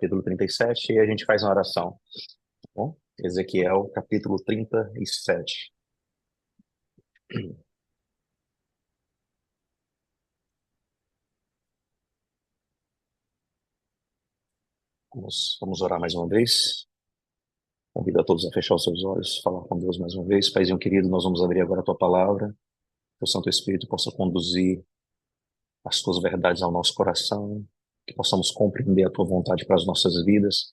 capítulo 37 e a gente faz uma oração, tá bom? Ezequiel, capítulo 37. Vamos orar mais uma vez. Convido a todos a fechar os seus olhos, falar com Deus mais uma vez. Paizinho querido, nós vamos abrir agora a tua palavra, que o Santo Espírito possa conduzir as tuas verdades ao nosso coração, que possamos compreender a tua vontade para as nossas vidas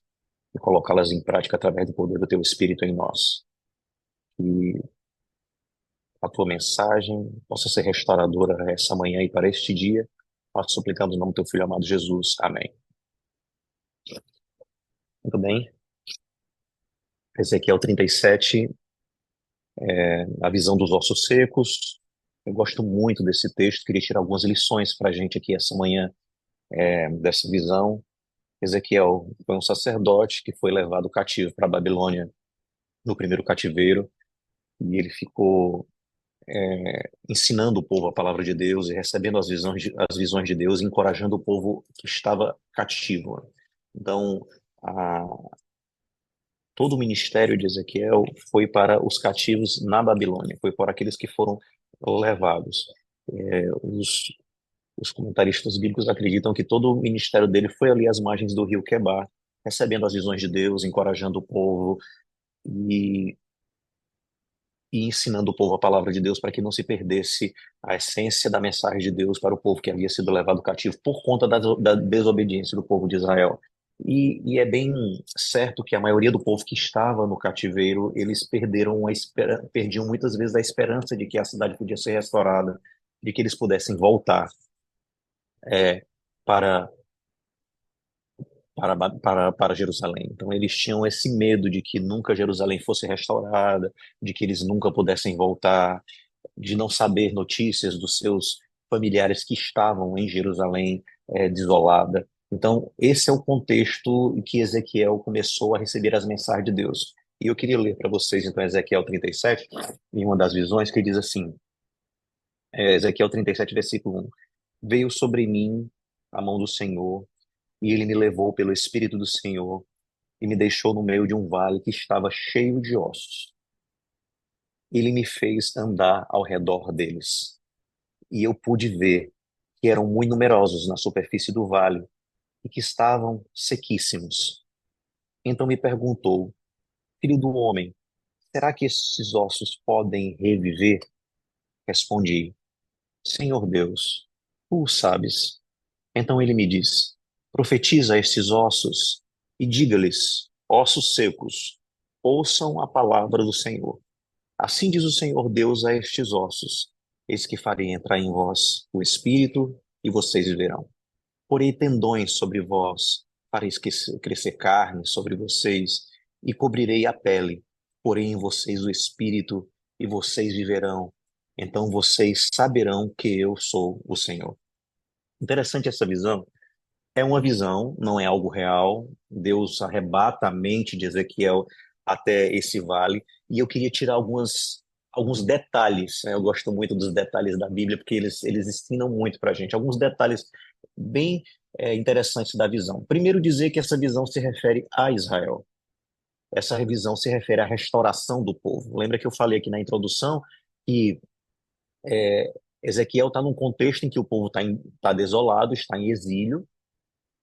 e colocá-las em prática através do poder do teu Espírito em nós. Que a tua mensagem possa ser restauradora essa manhã e para este dia. Nós suplicamos no nome do teu Filho amado Jesus. Amém. Muito bem. Ezequiel 37, a visão dos ossos secos. Eu gosto muito desse texto, queria tirar algumas lições para a gente aqui essa manhã, dessa visão. Ezequiel foi um sacerdote que foi levado cativo para a Babilônia no primeiro cativeiro, e ele ficou ensinando o povo a palavra de Deus e recebendo as visões de Deus, e encorajando o povo que estava cativo. Então, a, todo o ministério de Ezequiel foi para os cativos na Babilônia, foi para aqueles que foram levados. Os comentaristas bíblicos acreditam que todo o ministério dele foi ali às margens do rio Quebar, recebendo as visões de Deus, encorajando o povo e, e ensinando o povo a palavra de Deus para que não se perdesse a essência da mensagem de Deus para o povo que havia sido levado cativo por conta da desobediência do povo de Israel. E é bem certo que a maioria do povo que estava no cativeiro, eles perdiam muitas vezes a esperança de que a cidade podia ser restaurada, de que eles pudessem voltar é, para, para Jerusalém. Então eles tinham esse medo de que nunca Jerusalém fosse restaurada, de que eles nunca pudessem voltar, de não saber notícias dos seus familiares que estavam em Jerusalém, desolada. Então, esse é o contexto em que Ezequiel começou a receber as mensagens de Deus. E eu queria ler para vocês, então, Ezequiel 37, em uma das visões, que diz assim, Ezequiel 37, versículo 1: Veio sobre mim a mão do Senhor, e ele me levou pelo Espírito do Senhor, e me deixou no meio de um vale que estava cheio de ossos. Ele me fez andar ao redor deles, e eu pude ver que eram muito numerosos na superfície do vale e que estavam sequíssimos. Então me perguntou: Filho do homem, será que esses ossos podem reviver? Respondi: Senhor Deus, tu o sabes. Então ele me disse: Profetiza a estes ossos e diga-lhes: Ossos secos, ouçam a palavra do Senhor. Assim diz o Senhor Deus a estes ossos: Eis que farei entrar em vós o espírito e vocês viverão. Porei tendões sobre vós, farei crescer carne sobre vocês e cobrirei a pele. Porei em vocês o espírito e vocês viverão. Então vocês saberão que eu sou o Senhor. Interessante essa visão. É uma visão, não é algo real. Deus arrebata a mente de Ezequiel até esse vale. E eu queria tirar alguns detalhes, né? Eu gosto muito dos detalhes da Bíblia, porque eles ensinam muito para a gente. Alguns detalhes bem interessantes da visão. Primeiro, dizer que essa visão se refere a Israel. Essa revisão se refere à restauração do povo. Lembra que eu falei aqui na introdução que Ezequiel está num contexto em que o povo tá desolado, está em exílio,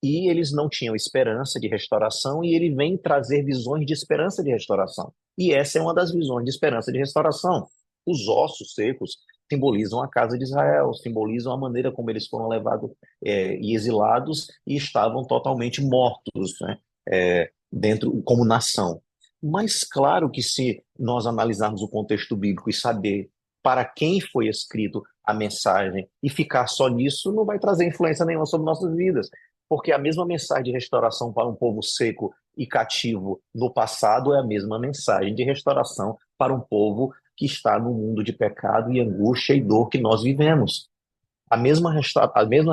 e eles não tinham esperança de restauração, e ele vem trazer visões de esperança de restauração. E essa é uma das visões de esperança de restauração. Os ossos secos simbolizam a casa de Israel, simbolizam a maneira como eles foram levados e exilados e estavam totalmente mortos, né, dentro como nação. Mas claro que se nós analisarmos o contexto bíblico e saber para quem foi escrito a mensagem e ficar só nisso, não vai trazer influência nenhuma sobre nossas vidas, porque a mesma mensagem de restauração para um povo seco e cativo no passado é a mesma mensagem de restauração para um povo que está no mundo de pecado e angústia e dor que nós vivemos. A mesma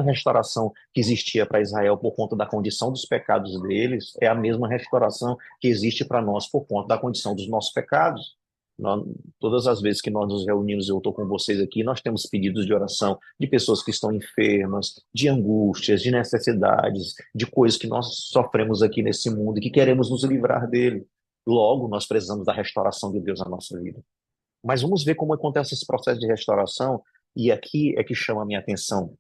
restauração que existia para Israel por conta da condição dos pecados deles é a mesma restauração que existe para nós por conta da condição dos nossos pecados. Nós- Todas as vezes que nós nos reunimos, eu estou com vocês aqui, nós temos pedidos de oração de pessoas que estão enfermas, de angústias, de necessidades, de coisas que nós sofremos aqui nesse mundo e que queremos nos livrar dele. Logo, nós precisamos da restauração de Deus na nossa vida. Mas vamos ver como acontece esse processo de restauração, e aqui é que chama a minha atenção.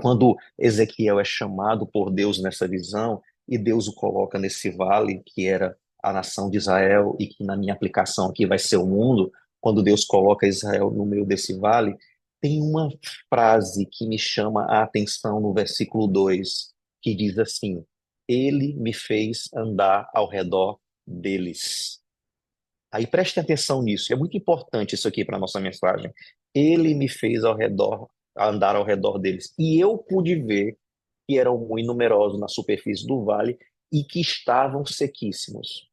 Quando Ezequiel é chamado por Deus nessa visão, e Deus o coloca nesse vale, que era a nação de Israel, e que na minha aplicação aqui vai ser o mundo, quando Deus coloca Israel no meio desse vale, tem uma frase que me chama a atenção no versículo 2, que diz assim: Ele me fez andar ao redor deles. Aí prestem atenção nisso, é muito importante isso aqui para a nossa mensagem. Ele me fez andar ao redor deles, e eu pude ver que eram muito numerosos na superfície do vale e que estavam sequíssimos.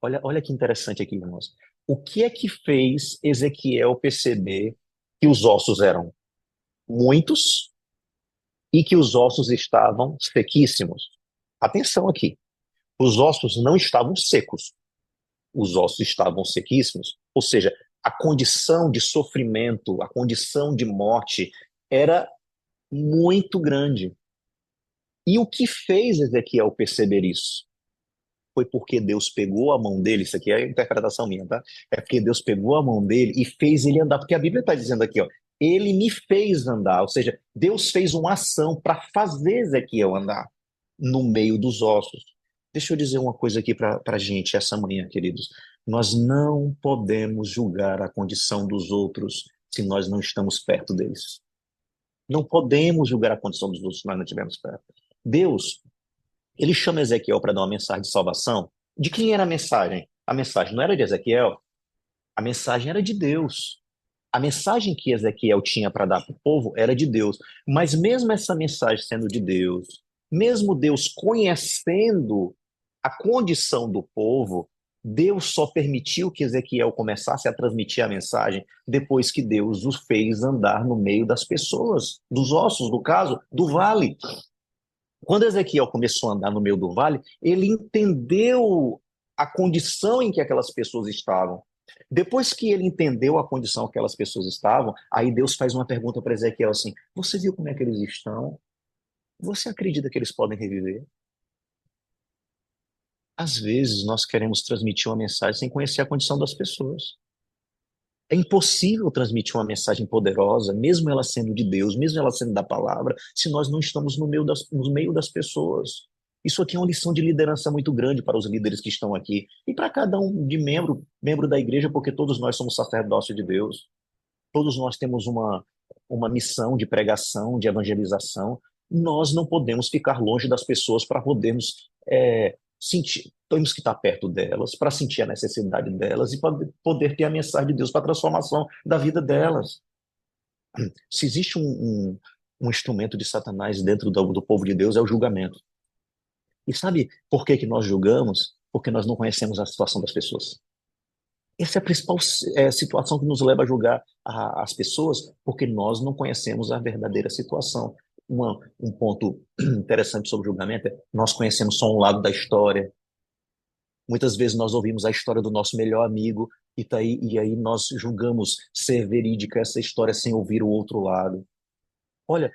Olha que interessante aqui, irmãos. O que é que fez Ezequiel perceber que os ossos eram muitos e que os ossos estavam sequíssimos? Atenção aqui. Os ossos não estavam secos, os ossos estavam sequíssimos, ou seja, a condição de sofrimento, a condição de morte era muito grande. E o que fez Ezequiel perceber isso? Foi porque Deus pegou a mão dele, isso aqui é a interpretação minha, tá? É porque Deus pegou a mão dele e fez ele andar, porque a Bíblia está dizendo aqui, ó, ele me fez andar, ou seja, Deus fez uma ação para fazer Ezequiel andar no meio dos ossos. Deixa eu dizer uma coisa aqui para a gente essa manhã, queridos. Nós não podemos julgar a condição dos outros se nós não estamos perto deles. Não podemos julgar a condição dos outros se nós não estivermos perto. Deus, ele chama Ezequiel para dar uma mensagem de salvação. De quem era a mensagem? A mensagem não era de Ezequiel, a mensagem era de Deus. A mensagem que Ezequiel tinha para dar para o povo era de Deus. Mas mesmo essa mensagem sendo de Deus, mesmo Deus conhecendo a condição do povo, Deus só permitiu que Ezequiel começasse a transmitir a mensagem depois que Deus o fez andar no meio das pessoas, dos ossos, no caso, do vale. Quando Ezequiel começou a andar no meio do vale, ele entendeu a condição em que aquelas pessoas estavam. Depois que ele entendeu a condição que aquelas pessoas estavam, aí Deus faz uma pergunta para Ezequiel assim: Você viu como é que eles estão? Você acredita que eles podem reviver? Às vezes nós queremos transmitir uma mensagem sem conhecer a condição das pessoas. É impossível transmitir uma mensagem poderosa, mesmo ela sendo de Deus, mesmo ela sendo da palavra, se nós não estamos no meio das pessoas. Isso aqui é uma lição de liderança muito grande para os líderes que estão aqui e para cada um de membro da igreja, porque todos nós somos sacerdócio de Deus. Todos nós temos uma missão de pregação, de evangelização. Nós não podemos ficar longe das pessoas para podermos sentir. Temos que estar perto delas para sentir a necessidade delas e para poder ter a mensagem de Deus para a transformação da vida delas. Se existe um instrumento de Satanás dentro do povo de Deus, é o julgamento. E sabe por que que nós julgamos? Porque nós não conhecemos a situação das pessoas. Essa é a principal situação que nos leva a julgar as pessoas, porque nós não conhecemos a verdadeira situação. Um ponto interessante sobre o julgamento é nós conhecemos só um lado da história. Muitas vezes nós ouvimos a história do nosso melhor amigo e aí nós julgamos ser verídica essa história sem ouvir o outro lado. Olha,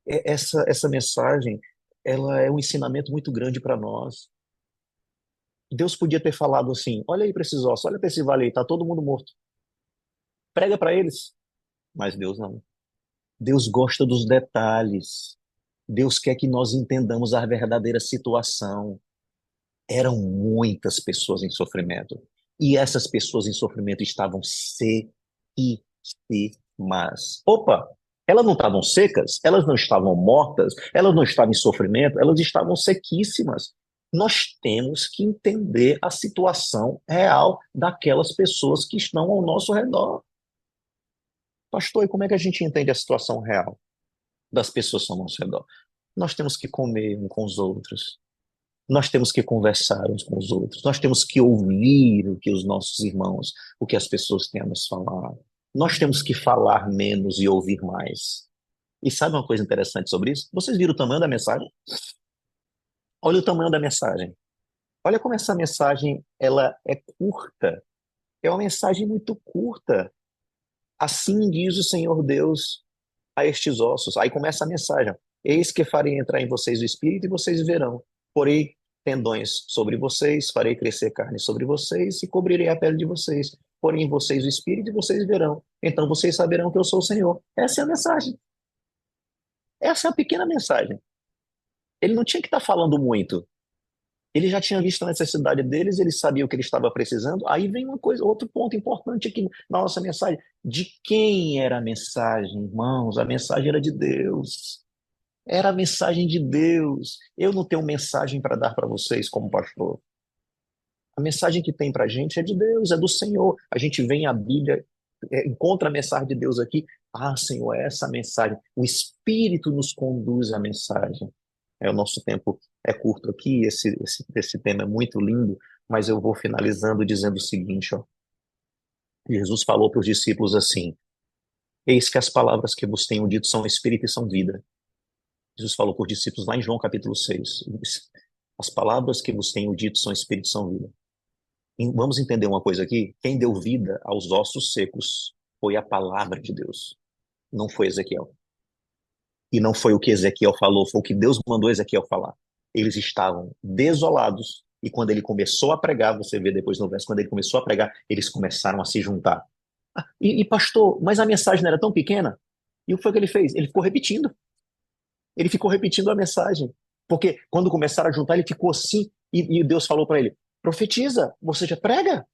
essa mensagem, ela é um ensinamento muito grande para nós. Deus podia ter falado assim: olha aí para esses ossos, olha para esse vale aí, tá todo mundo morto. Prega para eles. Mas Deus não. Deus gosta dos detalhes. Deus quer que nós entendamos a verdadeira situação. Eram muitas pessoas em sofrimento. E essas pessoas em sofrimento estavam sequíssimas. Opa! Elas não estavam secas, elas não estavam mortas, elas não estavam em sofrimento, elas estavam sequíssimas. Nós temos que entender a situação real daquelas pessoas que estão ao nosso redor. Pastor, e como é que a gente entende a situação real das pessoas ao nosso redor? Nós temos que comer uns com os outros. Nós temos que conversar uns com os outros. Nós temos que ouvir o que os nossos irmãos, o que as pessoas têm a nos falar. Nós temos que falar menos e ouvir mais. E sabe uma coisa interessante sobre isso? Vocês viram o tamanho da mensagem? Olha o tamanho da mensagem. Olha como essa mensagem ela é curta. É uma mensagem muito curta. Assim diz o Senhor Deus a estes ossos. Aí começa a mensagem: eis que farei entrar em vocês o espírito e vocês verão. Porei tendões sobre vocês, farei crescer carne sobre vocês e cobrirei a pele de vocês. Porém em vocês o espírito e vocês verão. Então vocês saberão que eu sou o Senhor. Essa é a mensagem. Essa é a pequena mensagem. Ele não tinha que estar falando muito. Ele já tinha visto a necessidade deles, ele sabia o que ele estava precisando. Aí vem uma coisa, outro ponto importante aqui na nossa mensagem. De quem era a mensagem, irmãos? A mensagem era de Deus. Era a mensagem de Deus. Eu não tenho mensagem para dar para vocês como pastor. A mensagem que tem para a gente é de Deus, é do Senhor. A gente vem à Bíblia, encontra a mensagem de Deus aqui. Ah, Senhor, é essa a mensagem. O Espírito nos conduz à mensagem. O nosso tempo é curto aqui, esse tema é muito lindo, mas eu vou finalizando dizendo o seguinte, ó. Jesus falou para os discípulos assim: eis que as palavras que vos tenho dito são espírito e são vida. Jesus falou para os discípulos lá em João capítulo 6. As palavras que vos tenho dito são espírito e são vida. E vamos entender uma coisa aqui: quem deu vida aos ossos secos foi a palavra de Deus, não foi Ezequiel. E não foi o que Ezequiel falou, foi o que Deus mandou Ezequiel falar. Eles estavam desolados, e quando ele começou a pregar, você vê depois no verso, quando ele começou a pregar, eles começaram a se juntar. Pastor, mas a mensagem não era tão pequena? E o que foi que ele fez? Ele ficou repetindo. Ele ficou repetindo a mensagem. Porque quando começaram a juntar, ele ficou assim, e Deus falou para ele: profetiza, você já prega?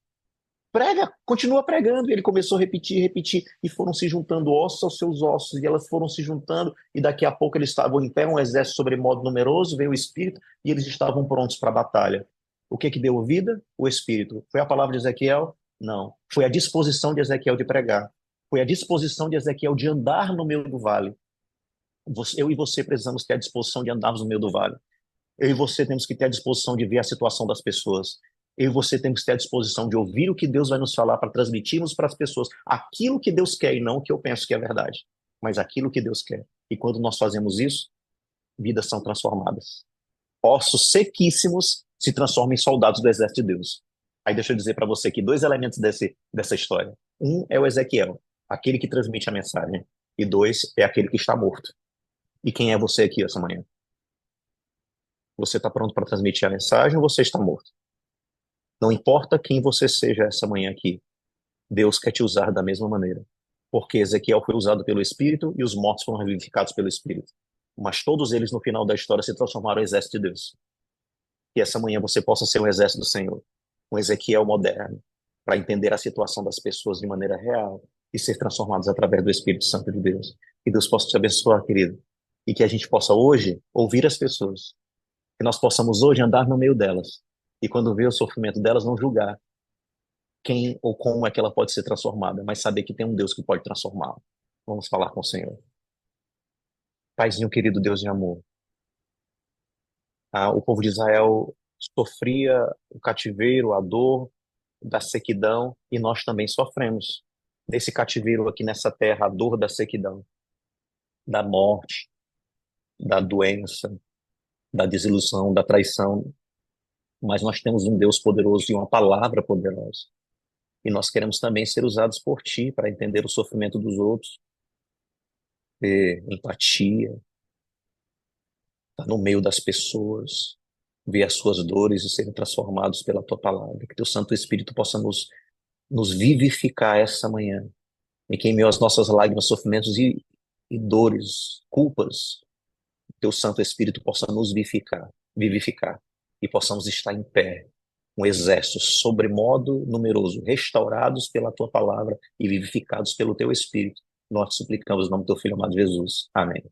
Prega, continua pregando. E ele começou a repetir, repetir, e foram se juntando ossos aos seus ossos, e elas foram se juntando, e daqui a pouco eles estavam em pé, um exército sobremodo numeroso, veio o Espírito, e eles estavam prontos para a batalha. O que deu vida? O Espírito. Foi a palavra de Ezequiel? Não. Foi a disposição de Ezequiel de pregar. Foi a disposição de Ezequiel de andar no meio do vale. Eu e você precisamos ter a disposição de andarmos no meio do vale. Eu e você temos que ter a disposição de ver a situação das pessoas. Eu e você temos que ter a disposição de ouvir o que Deus vai nos falar para transmitirmos para as pessoas aquilo que Deus quer e não o que eu penso que é verdade, mas aquilo que Deus quer. E quando nós fazemos isso, vidas são transformadas. Ossos sequíssimos se transformam em soldados do exército de Deus. Aí deixa eu dizer para você aqui dois elementos dessa história. Um é o Ezequiel, aquele que transmite a mensagem. E dois é aquele que está morto. E quem é você aqui essa manhã? Você está pronto para transmitir a mensagem ou você está morto? Não importa quem você seja essa manhã aqui, Deus quer te usar da mesma maneira. Porque Ezequiel foi usado pelo Espírito e os mortos foram revivificados pelo Espírito. Mas todos eles, no final da história, se transformaram em exército de Deus. E essa manhã você possa ser um exército do Senhor, um Ezequiel moderno, para entender a situação das pessoas de maneira real e ser transformados através do Espírito Santo de Deus. Que Deus possa te abençoar, querido. E que a gente possa hoje ouvir as pessoas, que nós possamos hoje andar no meio delas e quando ver o sofrimento delas não julgar quem ou como é que ela pode ser transformada, mas saber que tem um Deus que pode transformá-la. Vamos falar com o Senhor. Paizinho querido, Deus de amor. O povo de Israel sofria o cativeiro, a dor da sequidão, e nós também sofremos nesse cativeiro aqui nessa terra, a dor da sequidão, da morte, da doença, da desilusão, da traição. Mas nós temos um Deus poderoso e uma palavra poderosa. E nós queremos também ser usados por Ti para entender o sofrimento dos outros, ter empatia, estar no meio das pessoas, ver as suas dores e serem transformados pela Tua palavra. Que Teu Santo Espírito possa nos vivificar essa manhã. E que em meio às nossas lágrimas, sofrimentos e dores, culpas, Teu Santo Espírito possa nos vivificar e possamos estar em pé, um exército sobremodo numeroso, restaurados pela Tua palavra e vivificados pelo Teu Espírito. Nós te suplicamos em nome do Teu Filho amado Jesus. Amém.